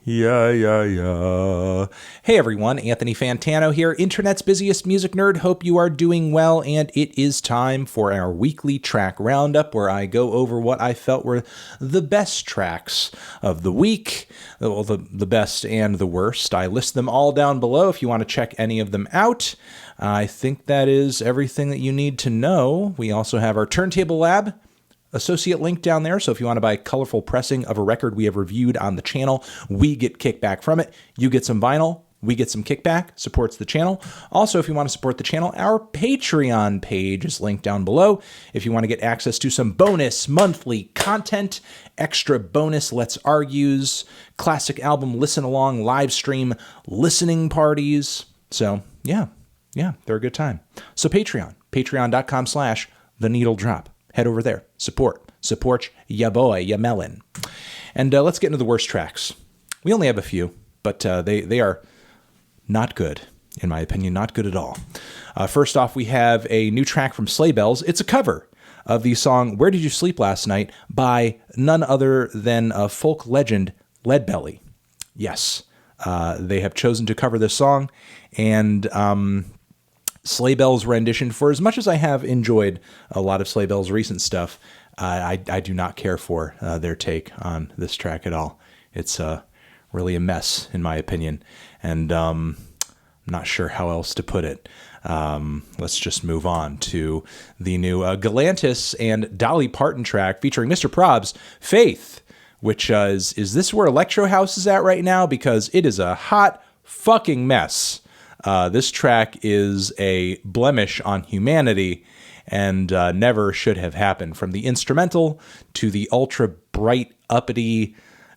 Yeah, yeah, yeah. Hey everyone, Anthony Fantano here, internet's busiest music nerd. Hope you are doing well, and it is time for our weekly track roundup where I go over what I felt were the best tracks of the week. Well, the best and the worst. I list them all down below if you want to check any of them out. I think that is everything that you need to know. We also have our Turntable Lab associate link down there, so if you want to buy colorful pressing of a record we have reviewed on the channel, we get kickback from it. You get some vinyl, we get some kickback, supports the channel. Also, if you want to support the channel, our Patreon page is linked down below. If you want to get access to some bonus monthly content, extra bonus Let's Argues, classic album listen-along, live stream listening parties. So, yeah, they're a good time. So Patreon, patreon.com/theneedledrop. Head over there. Support ya boy, ya melon. And let's get into the worst tracks. We only have a few, but they are not good, in my opinion, not good at all. First off, we have a new track from Sleigh Bells. It's a cover of the song Where Did You Sleep Last Night by none other than folk legend Leadbelly. Yes, they have chosen to cover this song, and Sleigh Bells' rendition, for as much as I have enjoyed a lot of Sleigh Bells' recent stuff, I do not care for their take on this track at all. It's really a mess, in my opinion, and I'm not sure how else to put it. Let's just move on to the new Galantis and Dolly Parton track featuring Mr. Probz, Faith, which is this where Electro House is at right now? Because it is a hot fucking mess. This track is a blemish on humanity and never should have happened. From the instrumental to the ultra bright, uppity,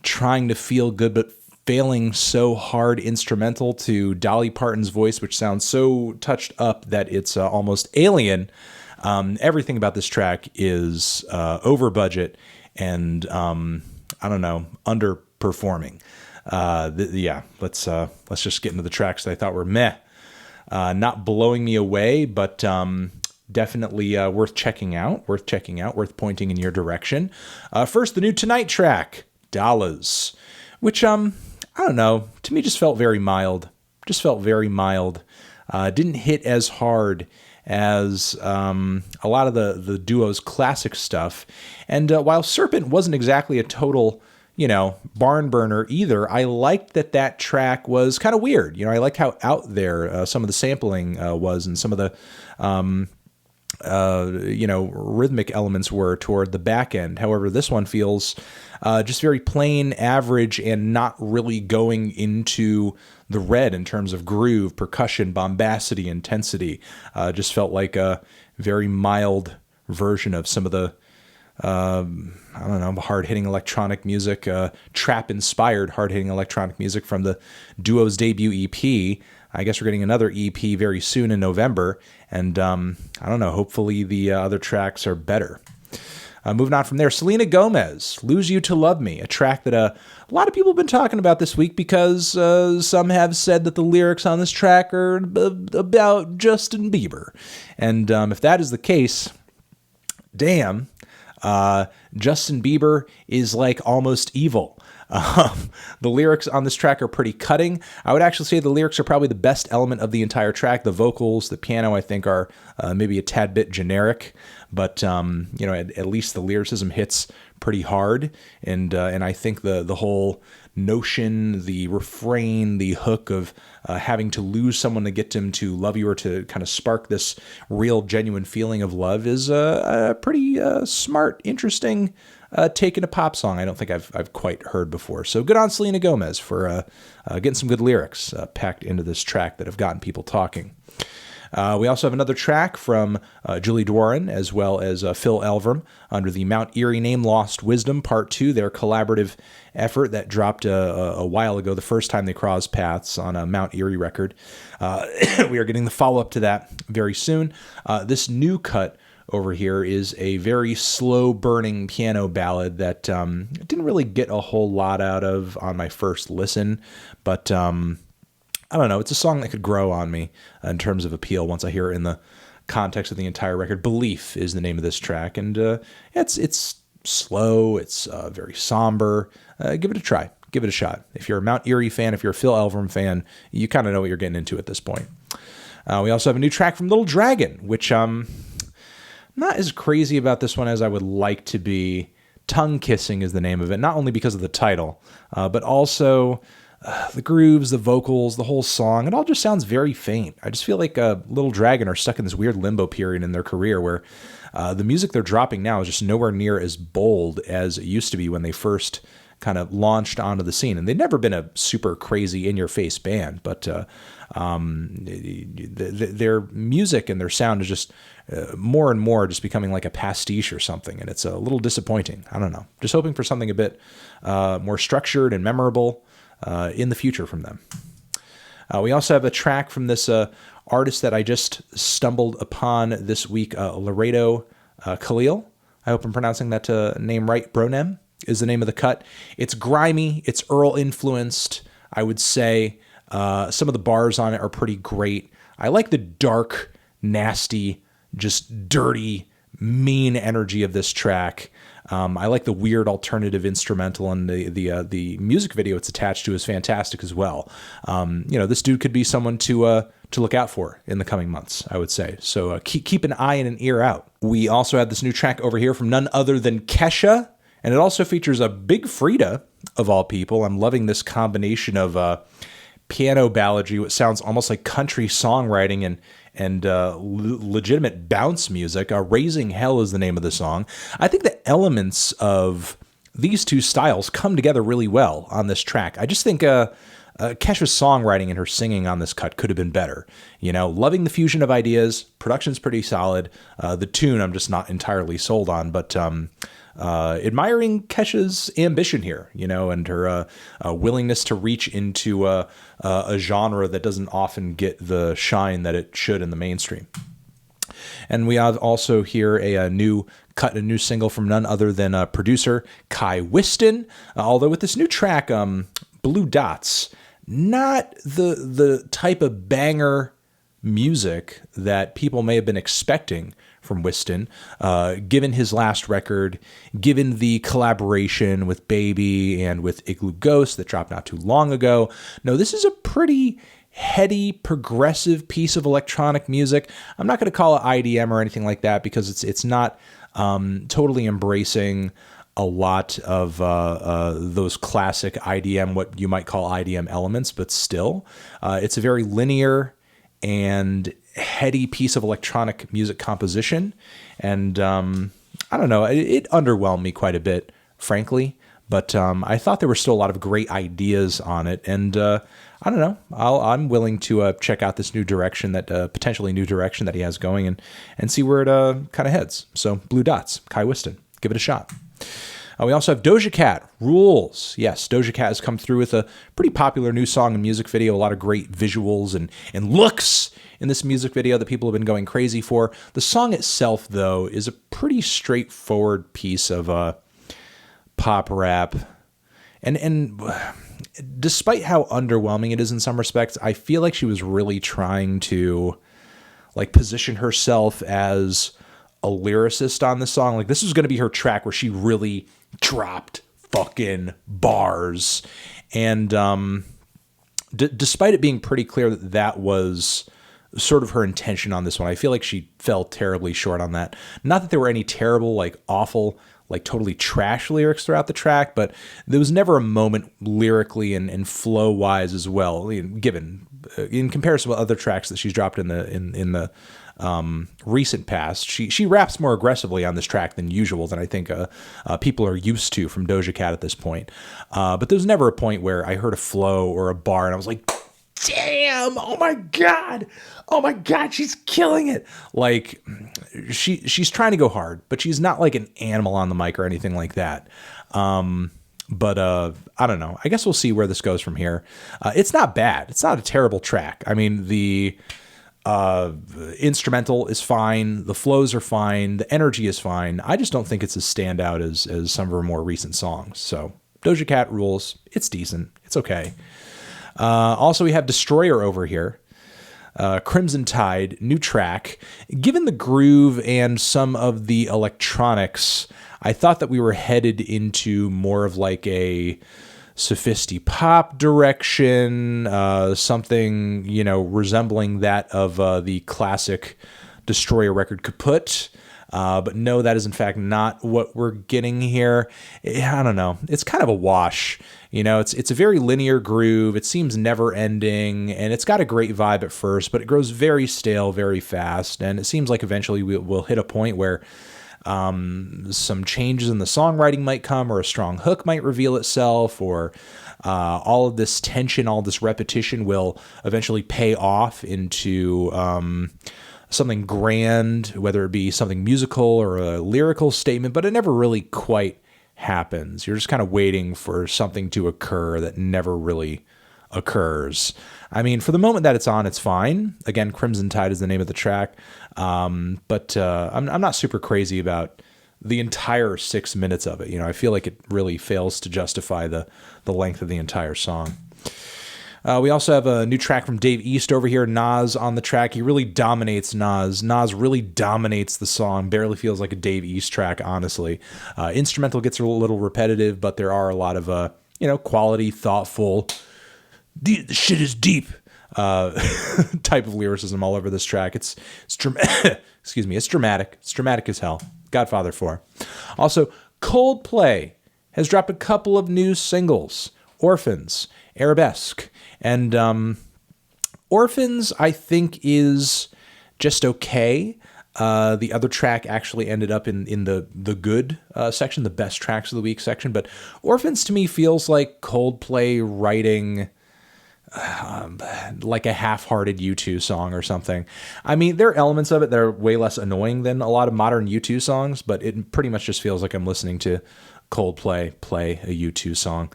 trying to feel good but failing so hard instrumental to Dolly Parton's voice, which sounds so touched up that it's almost alien. Everything about this track is over budget and, underperforming. Let's just get into the tracks that I thought were meh. Not blowing me away, but definitely worth checking out, worth pointing in your direction. First, the new Tonight track, Dollars, which, I don't know, to me just felt very mild. Didn't hit as hard as a lot of the duo's classic stuff. And while Serpent wasn't exactly a total barn burner either, I liked that track was kind of weird. I liked how out there some of the sampling was, and some of the rhythmic elements were toward the back end. However, this one feels just very plain, average, and not really going into the red in terms of groove, percussion, bombacity, intensity. Just felt like a very mild version of some of the hard-hitting electronic music, trap-inspired hard-hitting electronic music from the duo's debut EP. I guess we're getting another EP very soon in November, and hopefully the other tracks are better. Moving on from there, Selena Gomez, Lose You to Love Me, a track that a lot of people have been talking about this week because some have said that the lyrics on this track are about Justin Bieber. And if that is the case, damn, Justin Bieber is like almost evil. The lyrics on this track are pretty cutting. I would actually say the lyrics are probably the best element of the entire track. The vocals, the piano, I think are maybe a tad bit generic, but at least the lyricism hits pretty hard. And I think the whole notion, the refrain, the hook of having to lose someone to get them to love you or to kind of spark this real, genuine feeling of love is a pretty smart, interesting take in a pop song I don't think I've quite heard before. So good on Selena Gomez for getting some good lyrics packed into this track that have gotten people talking. We also have another track from Julie Doiron as well as Phil Elverum under the Mount Eerie name, Lost Wisdom Part 2, their collaborative effort that dropped a while ago, the first time they crossed paths on a Mount Eerie record. We are getting the follow-up to that very soon. This new cut over here is a very slow-burning piano ballad that didn't really get a whole lot out of on my first listen, but I don't know, it's a song that could grow on me in terms of appeal once I hear it in the context of the entire record. Belief is the name of this track, and it's slow, it's very somber. Give it a try. give it a shot. If you're a Mount Eerie fan, if you're a Phil Elverum fan, you kind of know what you're getting into at this point. We also have a new track from Little Dragon, which I'm not as crazy about this one as I would like to be. Tongue Kissing is the name of it, not only because of the title, but also the grooves, the vocals, the whole song. It all just sounds very faint. I just feel like Little Dragon are stuck in this weird limbo period in their career where the music they're dropping now is just nowhere near as bold as it used to be when they first kind of launched onto the scene. And they've never been a super crazy in-your-face band, but their music and their sound is just more and more just becoming like a pastiche or something, and it's a little disappointing. I don't know. Just hoping for something a bit more structured and memorable in the future from them. We also have a track from this artist that I just stumbled upon this week, Lerado Kahlil. I hope I'm pronouncing that name right. Bronem is the name of the cut. It's grimy. It's Earl influenced, I would say. Some of the bars on it are pretty great. I like the dark, nasty, just dirty, mean energy of this track. I like the weird alternative instrumental, and the music video it's attached to is fantastic as well. This dude could be someone to look out for in the coming months, I would say. So keep an eye and an ear out. We also have this new track over here from none other than Kesha, and it also features a Big Frida of all people. I'm loving this combination of piano balladry, what sounds almost like country songwriting and legitimate bounce music. Raising Hell is the name of the song. I think the elements of these two styles come together really well on this track. I just think Kesha's songwriting and her singing on this cut could have been better. Loving the fusion of ideas. Production's pretty solid. The tune I'm just not entirely sold on, but admiring Kesha's ambition here, and her willingness to reach into a genre that doesn't often get the shine that it should in the mainstream. And we have also here a new single from none other than producer Kai Whiston. Although with this new track, Blue Dots, not the type of banger music that people may have been expecting from Whiston, given his last record, given the collaboration with Baby and with Igloo Ghost that dropped not too long ago. No, this is a pretty heady, progressive piece of electronic music. I'm not going to call it IDM or anything like that because it's not totally embracing a lot of those classic IDM, what you might call IDM elements, but still, it's a very linear and heady piece of electronic music composition. And I don't know, it underwhelmed me quite a bit, frankly, but I thought there were still a lot of great ideas on it. And I don't know, I'm willing to check out this new direction, that potentially new direction that he has going, and see where it kind of heads. So Blue Dots, Kai Whiston, give it a shot. We also have Doja Cat, Rules. Yes, Doja Cat has come through with a pretty popular new song and music video, a lot of great visuals and looks in this music video that people have been going crazy for. The song itself, though, is a pretty straightforward piece of pop rap. And despite how underwhelming it is in some respects, I feel like she was really trying to position herself as a lyricist on this song. This was going to be her track where she really dropped fucking bars. And despite it being pretty clear that was sort of her intention on this one, I feel like she fell terribly short on that. Not that there were any terrible, awful, totally trash lyrics throughout the track, but there was never a moment lyrically and flow wise as well, given in comparison with other tracks that she's dropped in the recent past. She raps more aggressively on this track than usual, than I think people are used to from Doja Cat at this point. But there was never a point where I heard a flow or a bar and I was like, damn, oh my God, she's killing it. She's trying to go hard, but she's not like an animal on the mic or anything like that. But I don't know. I guess we'll see where this goes from here. It's not bad. It's not a terrible track. I mean, the instrumental is fine. The flows are fine. The energy is fine. I just don't think it's as standout as some of her more recent songs. So Doja Cat, Rules. It's decent. It's okay. Also, we have Destroyer over here. Crimson Tide, new track. Given the groove and some of the electronics, I thought that we were headed into more of a sophisti pop direction, something, resembling that of the classic Destroyer record Kaput. But no, that is in fact not what we're getting here. I don't know. It's kind of a wash. It's a very linear groove. It seems never ending, and it's got a great vibe at first, but it grows very stale very fast. And it seems like eventually we'll hit a point where some changes in the songwriting might come, or a strong hook might reveal itself, or all of this tension, all this repetition will eventually pay off into something grand, whether it be something musical or a lyrical statement, but it never really quite happens. You're just kind of waiting for something to occur that never really occurs. I mean, for the moment that it's on, it's fine. Again, Crimson Tide is the name of the track. But I'm not super crazy about the entire 6 minutes of it. I feel like it really fails to justify the length of the entire song. We also have a new track from Dave East over here, Nas on the track. He really dominates Nas. Nas really dominates the song. Barely feels like a Dave East track, honestly. Instrumental gets a little repetitive, but there are a lot of, quality, thoughtful, the shit is deep type of lyricism all over this track. It's excuse me, it's dramatic. It's dramatic as hell. Godfather 4. Also, Coldplay has dropped a couple of new singles. Orphans, Arabesque. And Orphans, I think, is just okay. The other track actually ended up in the good section, the best tracks of the week section. But Orphans, to me, feels like Coldplay writing like a half-hearted U2 song or something. I mean, there are elements of it that are way less annoying than a lot of modern U2 songs, but it pretty much just feels like I'm listening to Coldplay play a U2 song.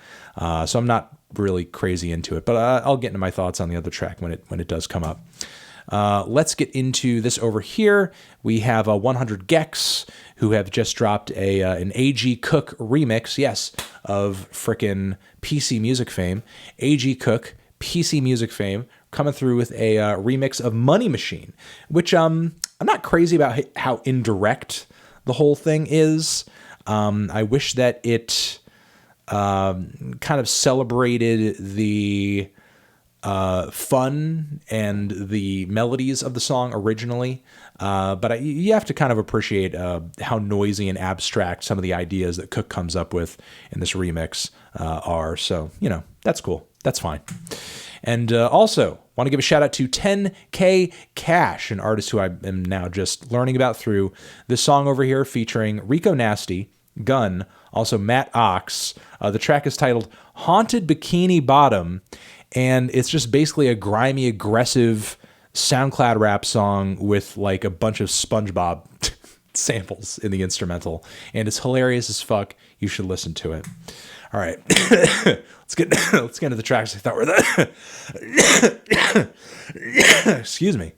So I'm not really crazy into it, but I'll get into my thoughts on the other track when it does come up. Let's get into this over here. We have 100 gecs who have just dropped an A.G. Cook remix, yes, of frickin' PC music fame. A.G. Cook, PC music fame, coming through with a remix of Money Machine, which I'm not crazy about how indirect the whole thing is. I wish that it kind of celebrated the fun and the melodies of the song originally, but you have to kind of appreciate how noisy and abstract some of the ideas that Cook comes up with in this remix are. So, that's cool. That's fine. And also, want to give a shout out to 10K Cash, an artist who I am now just learning about through this song over here, featuring Rico Nasty, G.U.N, also Matt Ox. The track is titled Haunted Bikini Bottom, and it's just basically a grimy, aggressive SoundCloud rap song with like a bunch of SpongeBob samples in the instrumental, and it's hilarious as fuck. You should listen to it. All right, let's get into the tracks. I thought were the excuse me,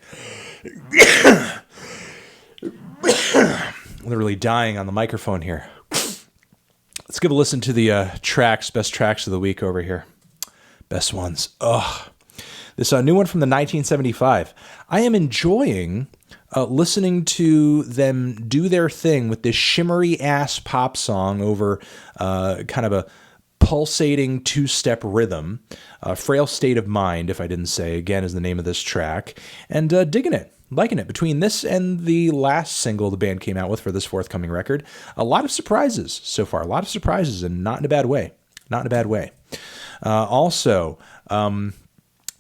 literally dying on the microphone here. Let's give a listen to the best tracks of the week over here. Best ones. This new one from the 1975. I am enjoying listening to them do their thing with this shimmery ass pop song over kind of a pulsating two-step rhythm. Frail State of Mind, if I didn't say, again, is the name of this track. And digging it. Liking it. Between this and the last single the band came out with for this forthcoming record, a lot of surprises so far. A lot of surprises, and not in a bad way. Not in a bad way. Also,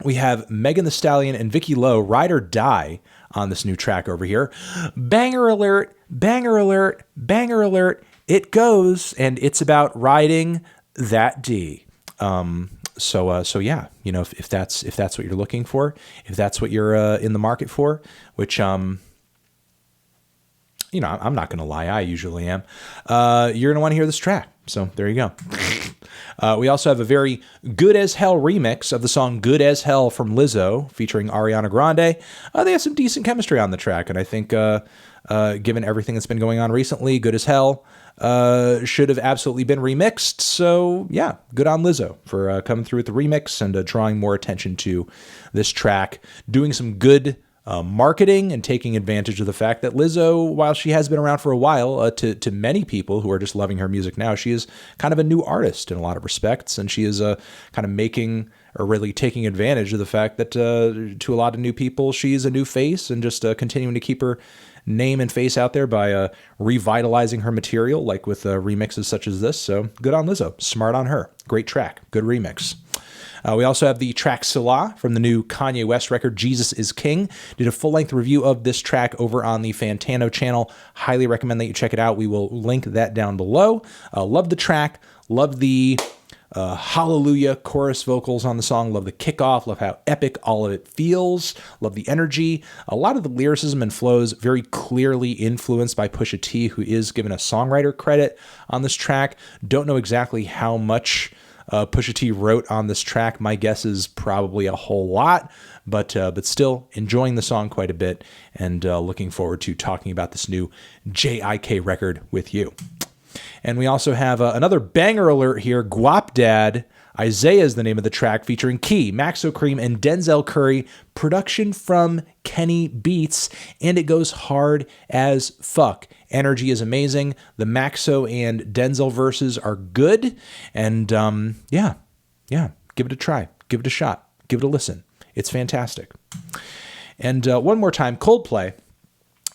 we have Megan Thee Stallion and VickeeLo, Ride or Die, on this new track over here. Banger alert, banger alert, banger alert. It goes, and it's about riding that D. So yeah, if that's what you're looking for, if that's what you're in the market for, which I'm not gonna lie, I usually am. You're gonna want to hear this track. So there you go. We also have a very good as hell remix of the song "Good as Hell" from Lizzo, featuring Ariana Grande. They have some decent chemistry on the track, and I think, given everything that's been going on recently, "Good as Hell" should have absolutely been remixed. So yeah, good on Lizzo for coming through with the remix and drawing more attention to this track, doing some good marketing and taking advantage of the fact that Lizzo, while she has been around for a while, to many people who are just loving her music now, she is kind of a new artist in a lot of respects, and she is kind of making or really taking advantage of the fact that to a lot of new people, she's a new face, and just continuing to keep her name and face out there by revitalizing her material, like with remixes such as this. So good on Lizzo. Smart on her. Great track. Good remix. We also have the track Selah from the new Kanye West record, Jesus is King. Did a full-length review of this track over on the Fantano channel. Highly recommend that you check it out. We will link that down below. Love the track. Love the hallelujah chorus vocals on the song. Love the kickoff. Love how epic all of it feels. Love the energy. A lot of the lyricism and flows very clearly influenced by Pusha T, who is given a songwriter credit on this track. Don't know exactly how much Pusha T wrote on this track. My guess is probably a whole lot, but still enjoying the song quite a bit, and looking forward to talking about this new JIK record with you. And we also have another banger alert here. Guapdad, Izayah is the name of the track, featuring Key, Maxo, Kream, and Denzel Curry. Production from Kenny Beats, and it goes hard as fuck. Energy is amazing. The Maxo and Denzel verses are good. And yeah, give it a try. Give it a shot. Give it a listen. It's fantastic. And one more time, Coldplay,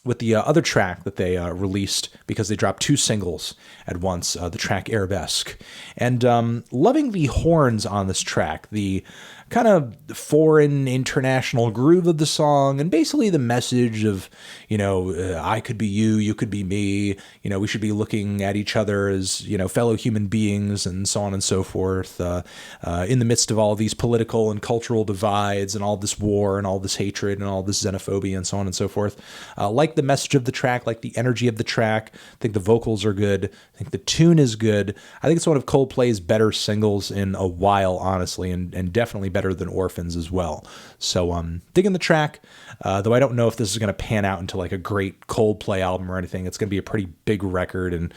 with the other track that they released, because they dropped 2 singles at once, the track Arabesque. And loving the horns on this track, the kind of foreign international groove of the song, and basically the message of, I could be you, you could be me, we should be looking at each other as, fellow human beings, and so on and so forth, in the midst of all these political and cultural divides, and all this war, and all this hatred, and all this xenophobia, and so on and so forth. Like the message of the track, like the energy of the track. I think the vocals are good. I think the tune is good. I think it's one of Coldplay's better singles in a while, honestly, and definitely better than Orphans as well. So digging the track, though I don't know if this is going to pan out into like a great Coldplay album or anything. It's going to be a pretty big record, and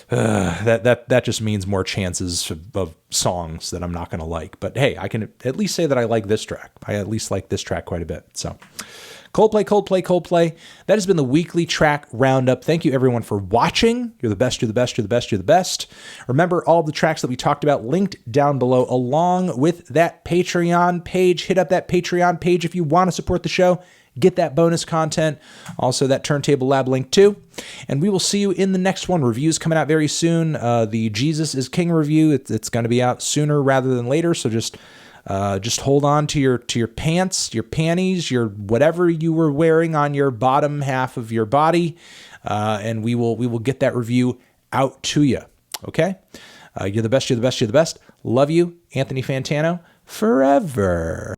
that just means more chances of songs that I'm not going to like. But hey, I can at least say that I like this track. I at least like this track quite a bit. So Coldplay. That has been the weekly track roundup. Thank you everyone for watching. You're the best, you're the best, you're the best, you're the best. Remember, all the tracks that we talked about linked down below, along with that Patreon page. Hit up that Patreon page if you want to support the show. Get that bonus content. Also, that Turntable Lab link too. And we will see you in the next one. Reviews coming out very soon. The Jesus is King review, it's going to be out sooner rather than later. So just hold on to your pants, your panties, your whatever you were wearing on your bottom half of your body, and we will get that review out to you. Okay? You're the best, you're the best, you're the best. Love you, Anthony Fantano, forever.